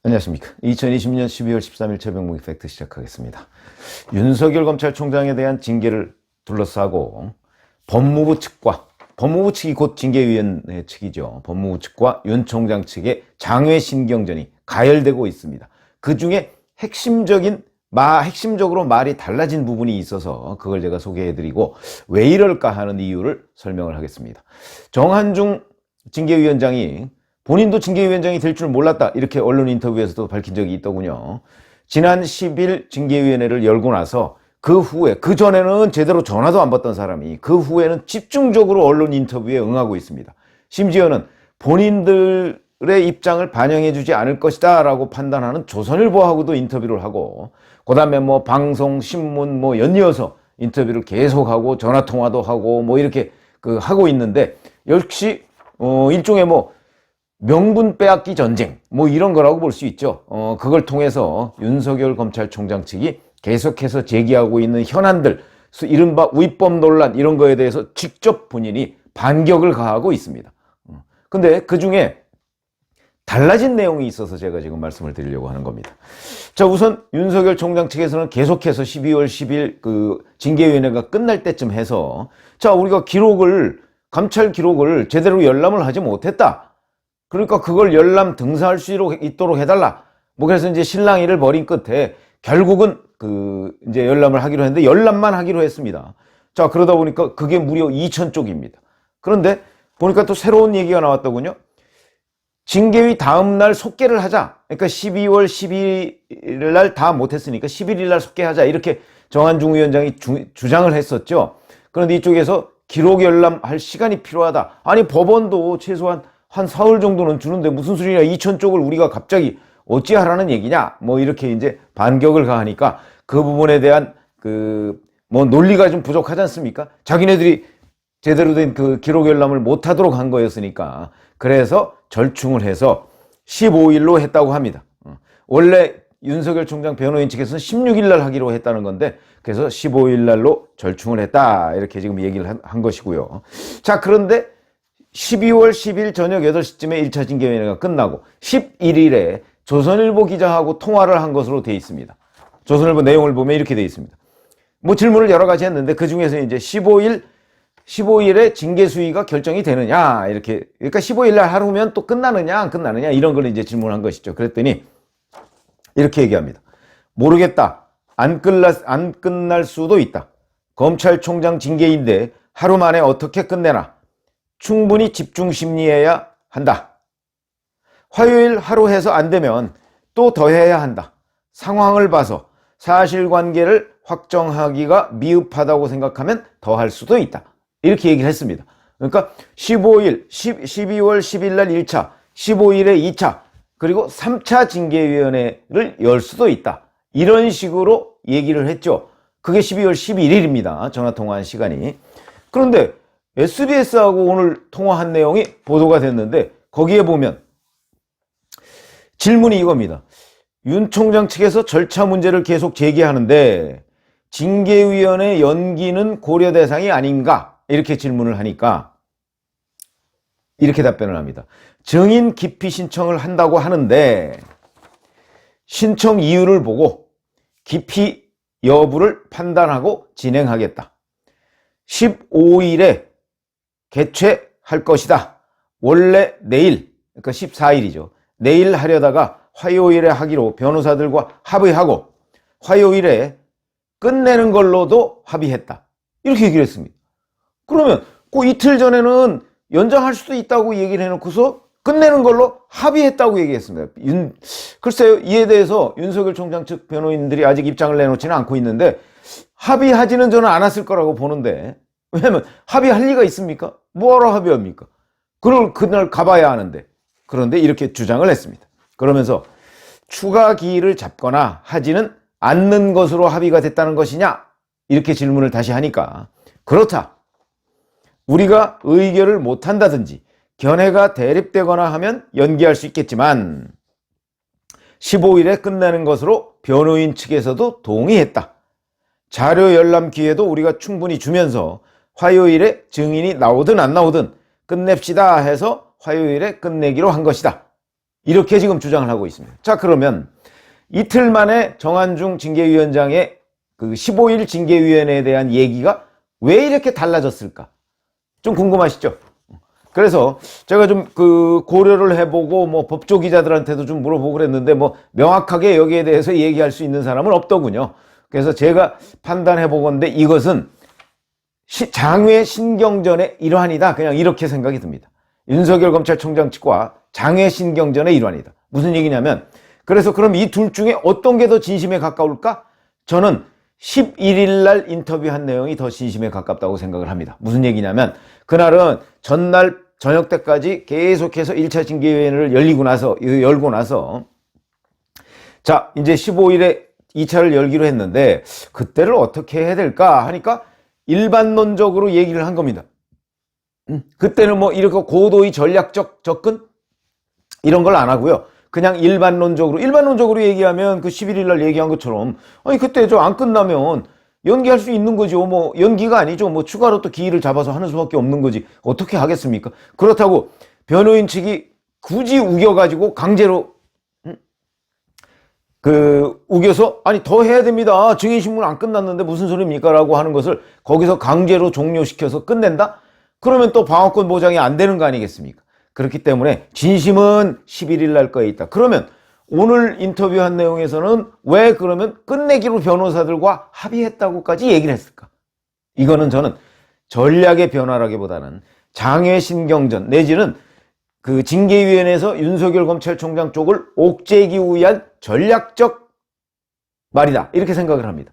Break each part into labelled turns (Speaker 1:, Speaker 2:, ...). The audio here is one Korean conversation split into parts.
Speaker 1: 안녕하십니까. 2020년 12월 13일 최병목의 팩트 시작하겠습니다. 윤석열 검찰총장에 대한 징계를 둘러싸고 법무부 측이 곧 징계위원회 측이죠. 법무부 측과 윤 총장 측의 장외 신경전이 가열되고 있습니다. 그 중에 핵심적으로 말이 달라진 부분이 있어서 그걸 제가 소개해드리고 왜 이럴까 하는 이유를 설명을 하겠습니다. 정한중 징계위원장이 본인도 징계위원장이 될 줄 몰랐다, 이렇게 언론 인터뷰에서도 밝힌 적이 있더군요. 지난 10일 징계위원회를 열고 나서 그 전에는 제대로 전화도 안 받던 사람이 그 후에는 집중적으로 언론 인터뷰에 응하고 있습니다. 심지어는 본인들의 입장을 반영해주지 않을 것이다 라고 판단하는 조선일보하고도 인터뷰를 하고, 그 다음에 방송, 신문 연이어서 인터뷰를 계속하고 전화통화도 하고 이렇게 하고 있는데, 역시 일종의 명분 빼앗기 전쟁 이런 거라고 볼 수 있죠. 그걸 통해서 윤석열 검찰총장 측이 계속해서 제기하고 있는 현안들, 이른바 위법 논란 이런 거에 대해서 직접 본인이 반격을 가하고 있습니다. 근데 그 중에 달라진 내용이 있어서 제가 지금 말씀을 드리려고 하는 겁니다. 자, 우선 윤석열 총장 측에서는 계속해서 12월 10일 그 징계위원회가 끝날 때쯤 해서, 자, 우리가 감찰 기록을 제대로 열람을 하지 못했다, 그러니까 그걸 열람 등사할 수 있도록 해달라. 그래서 이제 실랑이를 벌인 끝에 결국은 이제 열람을 하기로 했는데, 열람만 하기로 했습니다. 자, 그러다 보니까 그게 무려 2,000쪽입니다. 그런데 보니까 또 새로운 얘기가 나왔더군요. 징계위 다음날 속개를 하자. 그러니까 12월 12일 날 다 못했으니까 11일 날 속개하자, 이렇게 정한중 위원장이 주장을 했었죠. 그런데 이쪽에서 기록 열람할 시간이 필요하다. 아니, 법원도 최소한 한 사흘 정도는 주는데 무슨 소리냐, 2,000쪽을 우리가 갑자기 어찌하라는 얘기냐, 이렇게 이제 반격을 가하니까 그 부분에 대한 논리가 좀 부족하지 않습니까? 자기네들이 제대로 된 기록 열람을 못하도록 한 거였으니까. 그래서 절충을 해서 15일로 했다고 합니다. 원래 윤석열 총장 변호인 측에서는 16일 날 하기로 했다는 건데, 그래서 15일 날로 절충을 했다, 이렇게 지금 얘기를 한 것이고요. 자, 그런데 12월 10일 저녁 8시쯤에 1차 징계위원회가 끝나고 11일에 조선일보 기자하고 통화를 한 것으로 되어 있습니다. 조선일보 내용을 보면 이렇게 되어 있습니다. 질문을 여러 가지 했는데 그 중에서 이제 15일에 징계 수위가 결정이 되느냐, 이렇게. 그러니까 15일 날 하루면 또 끝나느냐 안 끝나느냐, 이런 걸 이제 질문한 것이죠. 그랬더니 이렇게 얘기합니다. 모르겠다. 안 끝날 수도 있다. 검찰총장 징계인데 하루 만에 어떻게 끝내나. 충분히 집중 심리해야 한다. 화요일 하루 해서 안 되면 또 더 해야 한다. 상황을 봐서 사실관계를 확정하기가 미흡하다고 생각하면 더 할 수도 있다. 이렇게 얘기를 했습니다. 그러니까 12월 10일 날 1차, 15일에 2차, 그리고 3차 징계위원회를 열 수도 있다. 이런 식으로 얘기를 했죠. 그게 12월 11일입니다. 전화통화한 시간이. 그런데 SBS하고 오늘 통화한 내용이 보도가 됐는데, 거기에 보면 질문이 이겁니다. 윤 총장 측에서 절차 문제를 계속 제기하는데 징계위원회 연기는 고려 대상이 아닌가, 이렇게 질문을 하니까 이렇게 답변을 합니다. 증인 기피 신청을 한다고 하는데 신청 이유를 보고 기피 여부를 판단하고 진행하겠다. 15일에 개최할 것이다. 원래 내일, 그러니까 14일이죠. 내일 하려다가 화요일에 하기로 변호사들과 합의하고 화요일에 끝내는 걸로도 합의했다. 이렇게 얘기를 했습니다. 그러면 그 이틀 전에는 연장할 수도 있다고 얘기를 해놓고서 끝내는 걸로 합의했다고 얘기했습니다. 글쎄요, 이에 대해서 윤석열 총장 측 변호인들이 아직 입장을 내놓지는 않고 있는데, 합의하지는 저는 않았을 거라고 보는데, 왜냐면 합의할 리가 있습니까? 뭐하러 합의합니까? 그날 가봐야 하는데. 그런데 이렇게 주장을 했습니다. 그러면서 추가 기일을 잡거나 하지는 않는 것으로 합의가 됐다는 것이냐, 이렇게 질문을 다시 하니까, 그렇다. 우리가 의결을 못한다든지 견해가 대립되거나 하면 연기할 수 있겠지만 15일에 끝내는 것으로 변호인 측에서도 동의했다. 자료 열람 기회도 우리가 충분히 주면서 화요일에 증인이 나오든 안 나오든 끝냅시다 해서 화요일에 끝내기로 한 것이다. 이렇게 지금 주장을 하고 있습니다. 자, 그러면 이틀 만에 정한중 징계위원장의 그 15일 징계위원회에 대한 얘기가 왜 이렇게 달라졌을까? 좀 궁금하시죠? 그래서 제가 좀 그 고려를 해보고 뭐 법조 기자들한테도 좀 물어보고 그랬는데 뭐 명확하게 여기에 대해서 얘기할 수 있는 사람은 없더군요. 그래서 제가 판단해 보건데 이것은 장외 신경전의 일환이다. 그냥 이렇게 생각이 듭니다. 윤석열 검찰총장 측과 장외 신경전의 일환이다. 무슨 얘기냐면, 그래서 그럼 이 둘 중에 어떤 게 더 진심에 가까울까? 저는 11일 날 인터뷰한 내용이 더 진심에 가깝다고 생각을 합니다. 무슨 얘기냐면, 그날은 전날 저녁 때까지 계속해서 1차 징계위원회를 열고 나서 자, 이제 15일에 2차를 열기로 했는데 그때를 어떻게 해야 될까 하니까 일반론적으로 얘기를 한 겁니다. 그때는 뭐 이렇게 고도의 전략적 접근 이런 걸 안 하고요. 그냥 일반론적으로 얘기하면 그 11일 날 얘기한 것처럼 아니 그때 저 안 끝나면 연기할 수 있는 거죠. 뭐 연기가 아니죠. 뭐 추가로 또 기일을 잡아서 하는 수밖에 없는 거지. 어떻게 하겠습니까? 그렇다고 변호인 측이 굳이 우겨가지고 강제로 우겨서 아니 더 해야 됩니다. 증인신문 안 끝났는데 무슨 소리입니까? 라고 하는 것을 거기서 강제로 종료시켜서 끝낸다? 그러면 또 방어권 보장이 안 되는 거 아니겠습니까? 그렇기 때문에 진심은 11일 날 거에 있다. 그러면 오늘 인터뷰한 내용에서는 왜 그러면 끝내기로 변호사들과 합의했다고까지 얘기를 했을까? 이거는 저는 전략의 변화라기보다는 장외신경전 내지는 그 징계위원회에서 윤석열 검찰총장 쪽을 옥죄기 위한 전략적 말이다. 이렇게 생각을 합니다.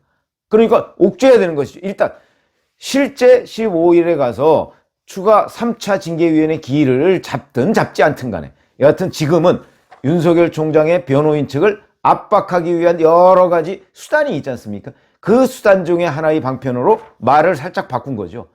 Speaker 1: 그러니까 옥죄야 되는 것이죠. 일단 실제 15일에 가서 추가 3차 징계위원회 기일을 잡든 잡지 않든 간에 여하튼 지금은 윤석열 총장의 변호인 측을 압박하기 위한 여러 가지 수단이 있지 않습니까? 그 수단 중에 하나의 방편으로 말을 살짝 바꾼 거죠.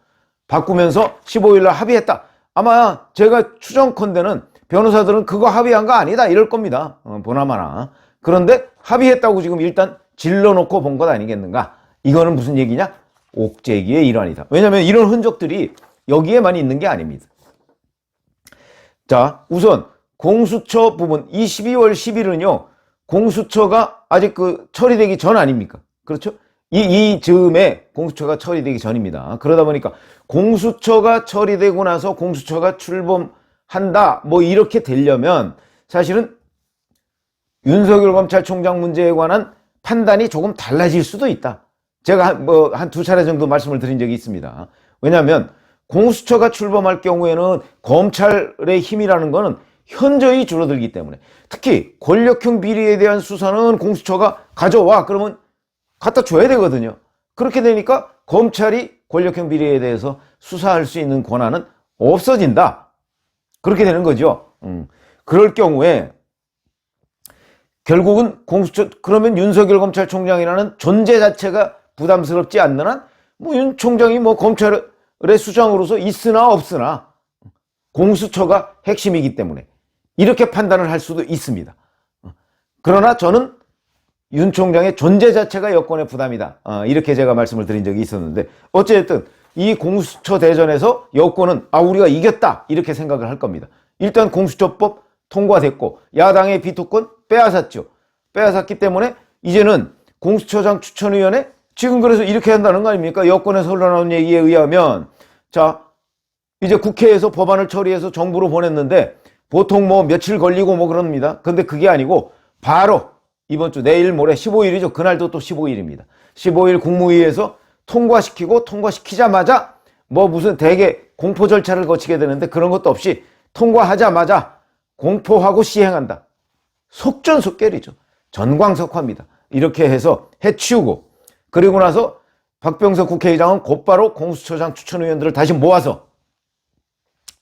Speaker 1: 바꾸면서 15일 날 합의했다. 아마 제가 추정컨대는 변호사들은 그거 합의한 거 아니다 이럴 겁니다. 보나마나. 그런데 합의했다고 지금 일단 질러놓고 본 것 아니겠는가? 이거는 무슨 얘기냐? 옥죄기의 일환이다. 왜냐하면 이런 흔적들이 여기에만 있는 게 아닙니다. 자, 우선 공수처 부분 이 12월 10일은요. 공수처가 아직 처리되기 전 아닙니까? 그렇죠? 이 즈음에 공수처가 처리되기 전입니다. 그러다 보니까 공수처가 처리되고 나서 공수처가 출범한다 뭐 이렇게 되려면 사실은 윤석열 검찰총장 문제에 관한 판단이 조금 달라질 수도 있다. 제가 한 두 차례 정도 말씀을 드린 적이 있습니다. 왜냐하면 공수처가 출범할 경우에는 검찰의 힘이라는 거는 현저히 줄어들기 때문에 특히 권력형 비리에 대한 수사는 공수처가 가져와 그러면 갖다 줘야 되거든요. 그렇게 되니까 검찰이 권력형 비리에 대해서 수사할 수 있는 권한은 없어진다. 그렇게 되는 거죠. 그럴 경우에 결국은 공수처 그러면 윤석열 검찰총장이라는 존재 자체가 부담스럽지 않는 한 뭐 윤 총장이 뭐 검찰의 수장으로서 있으나 없으나 공수처가 핵심이기 때문에 이렇게 판단을 할 수도 있습니다. 그러나 저는 윤 총장의 존재 자체가 여권의 부담이다. 이렇게 제가 말씀을 드린 적이 있었는데 어쨌든 이 공수처 대전에서 여권은 우리가 이겼다 이렇게 생각을 할 겁니다. 일단 공수처법 통과됐고 야당의 비토권 빼앗았죠. 빼앗았기 때문에 이제는 공수처장 추천위원회 지금 그래서 이렇게 한다는 거 아닙니까? 여권에서 흘러나온 얘기에 의하면 자 이제 국회에서 법안을 처리해서 정부로 보냈는데 보통 뭐 며칠 걸리고 뭐 그럽니다. 근데 그게 아니고 바로 이번 주 내일 모레 15일이죠. 그날도 또 15일입니다. 15일 국무회의에서 통과시키자마자 뭐 무슨 대개 공포 절차를 거치게 되는데 그런 것도 없이 통과하자마자 공포하고 시행한다. 속전속결이죠. 전광석화입니다. 이렇게 해서 해치우고 그리고 나서 박병석 국회의장은 곧바로 공수처장 추천위원들을 다시 모아서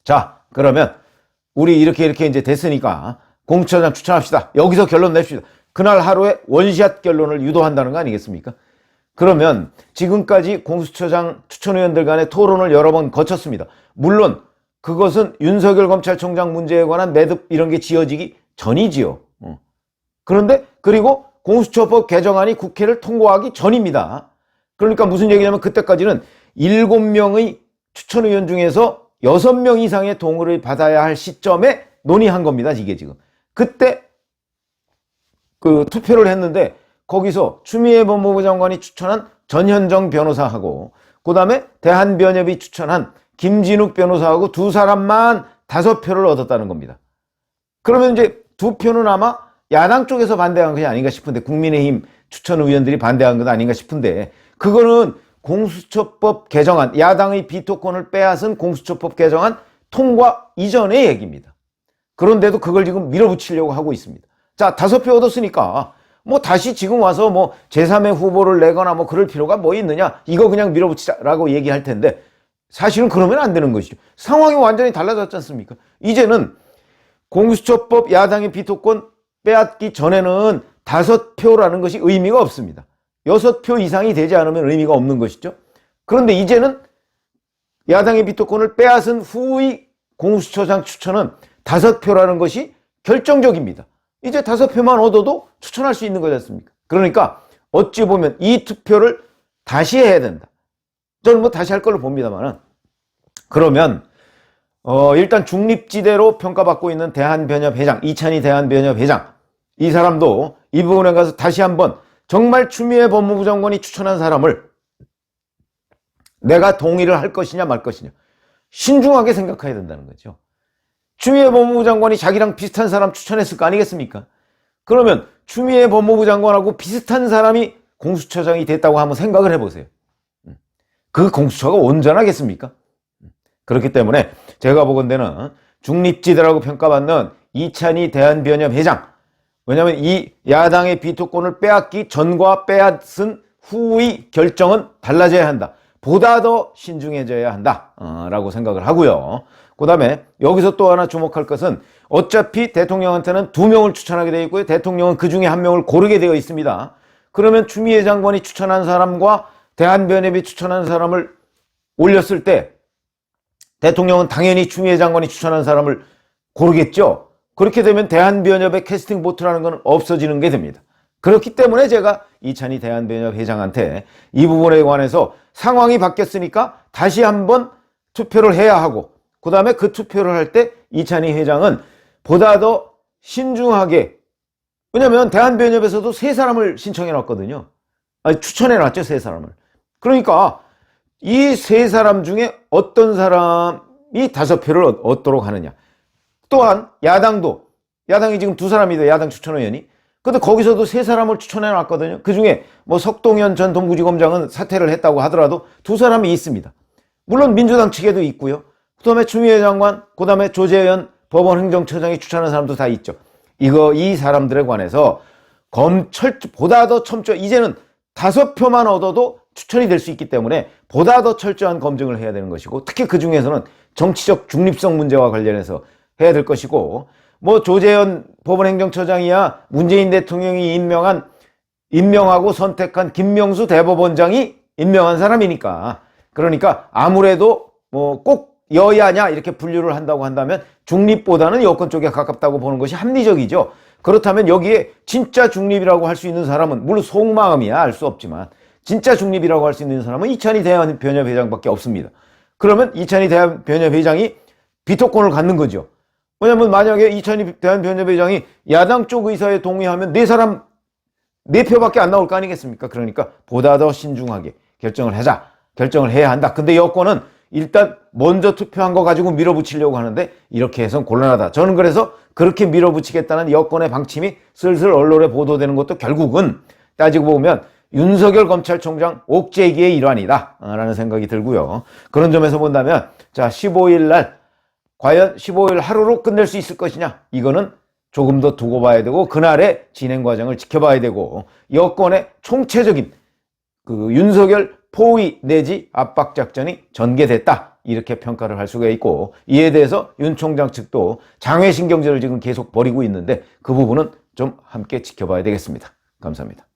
Speaker 1: 자 그러면 우리 이렇게 이제 됐으니까 공수처장 추천합시다. 여기서 결론 냅시다. 그날 하루에 원샷 결론을 유도한다는 거 아니겠습니까? 그러면 지금까지 공수처장 추천위원들 간의 토론을 여러 번 거쳤습니다. 물론 그것은 윤석열 검찰총장 문제에 관한 매듭 이런 게 지어지기 전이지요. 그런데 그리고 공수처법 개정안이 국회를 통과하기 전입니다. 그러니까 무슨 얘기냐면 그때까지는 7명의 추천위원 중에서 6명 이상의 동의를 받아야 할 시점에 논의한 겁니다. 이게 지금. 그때 그 투표를 했는데 거기서 추미애 법무부 장관이 추천한 전현정 변호사하고 그 다음에 대한변협이 추천한 김진욱 변호사하고 두 사람만 5표를 얻었다는 겁니다. 그러면 이제 2표는 아마 야당 쪽에서 반대한 것이 아닌가 싶은데, 국민의힘 추천 의원들이 반대한 것 아닌가 싶은데, 그거는 공수처법 개정안, 야당의 비토권을 빼앗은 공수처법 개정안 통과 이전의 얘기입니다. 그런데도 그걸 지금 밀어붙이려고 하고 있습니다. 자, 5표 얻었으니까 뭐 다시 지금 와서 뭐 제3의 후보를 내거나 뭐 그럴 필요가 뭐 있느냐, 이거 그냥 밀어붙이자라고 얘기할 텐데, 사실은 그러면 안 되는 것이죠. 상황이 완전히 달라졌지 않습니까? 이제는 공수처법 야당의 비토권 빼앗기 전에는 5표라는 것이 의미가 없습니다. 6표 이상이 되지 않으면 의미가 없는 것이죠. 그런데 이제는 야당의 비토권을 빼앗은 후의 공수처장 추천은 5표라는 것이 결정적입니다. 이제 5표만 얻어도 추천할 수 있는 거지 않습니까? 그러니까 어찌 보면 이 투표를 다시 해야 된다. 저는 뭐 다시 할 걸로 봅니다만, 그러면 일단 중립지대로 평가받고 있는 대한변협 회장, 이찬희 대한변협 회장, 이 사람도 이 부분에 가서 다시 한번 정말 추미애 법무부 장관이 추천한 사람을 내가 동의를 할 것이냐 말 것이냐 신중하게 생각해야 된다는 거죠. 추미애 법무부 장관이 자기랑 비슷한 사람 추천했을 거 아니겠습니까? 그러면 추미애 법무부 장관하고 비슷한 사람이 공수처장이 됐다고 한번 생각을 해보세요. 그 공수처가 온전하겠습니까? 그렇기 때문에 제가 보건대는 중립지대라고 평가받는 이찬희 대한변협 회장, 왜냐하면 이 야당의 비토권을 빼앗기 전과 빼앗은 후의 결정은 달라져야 한다. 보다 더 신중해져야 한다 라고 생각을 하고요. 그 다음에 여기서 또 하나 주목할 것은 어차피 대통령한테는 2명을 추천하게 되어 있고요. 대통령은 그 중에 1명을 고르게 되어 있습니다. 그러면 추미애 장관이 추천한 사람과 대한변협이 추천한 사람을 올렸을 때 대통령은 당연히 추미애 장관이 추천한 사람을 고르겠죠. 그렇게 되면 대한변협의 캐스팅 보트라는 건 없어지는 게 됩니다. 그렇기 때문에 제가 이찬희 대한변협 회장한테 이 부분에 관해서 상황이 바뀌었으니까 다시 한번 투표를 해야 하고, 그 다음에 그 투표를 할 때 이찬희 회장은 보다 더 신중하게, 왜냐하면 대한변협에서도 3사람을 신청해 놨거든요. 아니, 추천해 놨죠, 3사람을. 그러니까 이 3사람 중에 어떤 사람이 5표를 얻도록 하느냐. 또한 야당이 지금 2사람이다, 야당 추천 의원이. 근데 거기서도 3사람을 추천해 놨거든요. 그 중에 뭐 석동현 전 동부지검장은 사퇴를 했다고 하더라도 2사람이 있습니다. 물론 민주당 측에도 있고요. 그 다음에 추미애 장관, 그 다음에 조재현 법원행정처장이 추천한 사람도 다 있죠. 이 사람들에 관해서 보다 더 이제는 5표만 얻어도 추천이 될 수 있기 때문에 보다 더 철저한 검증을 해야 되는 것이고, 특히 그 중에서는 정치적 중립성 문제와 관련해서 해야 될 것이고, 뭐 조재현 법원행정처장이야 문재인 대통령이 임명하고 선택한 김명수 대법원장이 임명한 사람이니까, 그러니까 아무래도 뭐 꼭 여야냐 이렇게 분류를 한다고 한다면 중립보다는 여권 쪽에 가깝다고 보는 것이 합리적이죠. 그렇다면 여기에 진짜 중립이라고 할 수 있는 사람은, 물론 속마음이야 알 수 없지만 진짜 중립이라고 할 수 있는 사람은 이찬희 대한변협 회장밖에 없습니다. 그러면 이찬희 대한변협 회장이 비토권을 갖는 거죠. 왜냐면 만약에 이찬희 대한변협 회장이 야당 쪽 의사에 동의하면 4표밖에 안 나올 거 아니겠습니까? 그러니까 보다 더 신중하게 결정을 해야 한다. 근데 여권은 일단 먼저 투표한 거 가지고 밀어붙이려고 하는데 이렇게 해서는 곤란하다. 저는 그래서 그렇게 밀어붙이겠다는 여권의 방침이 슬슬 언론에 보도되는 것도 결국은 따지고 보면 윤석열 검찰총장 옥죄기의 일환이다 라는 생각이 들고요. 그런 점에서 본다면 자, 15일 날 과연 15일 하루로 끝낼 수 있을 것이냐, 이거는 조금 더 두고 봐야 되고, 그날의 진행 과정을 지켜봐야 되고, 여권의 총체적인 그 윤석열 포위 내지 압박 작전이 전개됐다, 이렇게 평가를 할 수가 있고, 이에 대해서 윤 총장 측도 장외신경전을 지금 계속 벌이고 있는데 그 부분은 좀 함께 지켜봐야 되겠습니다. 감사합니다.